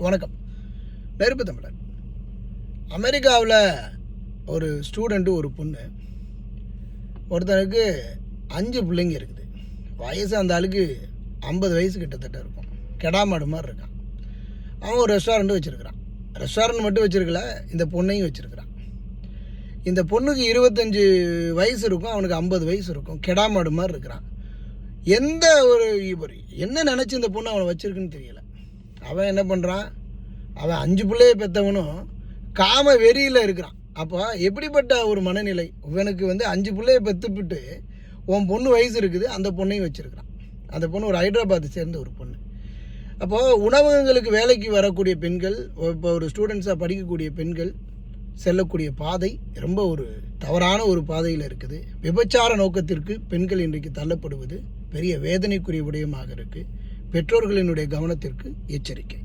வணக்கம். நெருப்பு தமிழன். அமெரிக்காவில் ஒரு ஸ்டூடெண்ட்டு, ஒரு பொண்ணு, ஒருத்தனுக்கு 5 பிள்ளைங்க இருக்குது. வயசு அந்த ஆளுக்கு 50 வயசு கிட்டத்தட்ட இருக்கும். கெடாமாடு மாதிரி இருக்கான். அவன் ஒரு ரெஸ்டாரண்ட்டு வச்சுருக்கிறான். ரெஸ்டாரண்ட் மட்டும் வச்சுருக்கல, இந்த பொண்ணையும் வச்சுருக்கிறான். இந்த பொண்ணுக்கு 25 வயசு இருக்கும், அவனுக்கு 50 வயசு இருக்கும். கெடாமாடு மாதிரி இருக்கிறான். எந்த ஒரு என்ன நினச்சி இந்த பொண்ணு அவனை வச்சுருக்குன்னு தெரியல. அவன் என்ன பண்ணுறான், அவன் 5 பிள்ளையை பெற்றவனும் காம வெறியில் இருக்கிறான். அப்போ எப்படிப்பட்ட ஒரு மனநிலை? இவனுக்கு 5 பிள்ளையை பெற்றுப்பிட்டு உன் பொண்ணு வயசு இருக்குது, அந்த பொண்ணையும் வச்சுருக்கிறான். அந்த பொண்ணு ஒரு ஹைதராபாத்தை சேர்ந்த ஒரு பொண்ணு. அப்போது உணவகங்களுக்கு வேலைக்கு வரக்கூடிய பெண்கள், இப்போ ஒரு ஸ்டூடெண்ட்ஸாக படிக்கக்கூடிய பெண்கள் செல்லக்கூடிய பாதை ரொம்ப ஒரு தவறான ஒரு பாதையில் இருக்குது. விபச்சார நோக்கத்திற்கு பெண்கள் இன்றைக்கு தள்ளப்படுவது பெரிய வேதனைக்குரிய விடயமாக இருக்குது. பெற்றோர்களினுடைய கவனத்திற்கு எச்சரிக்கை.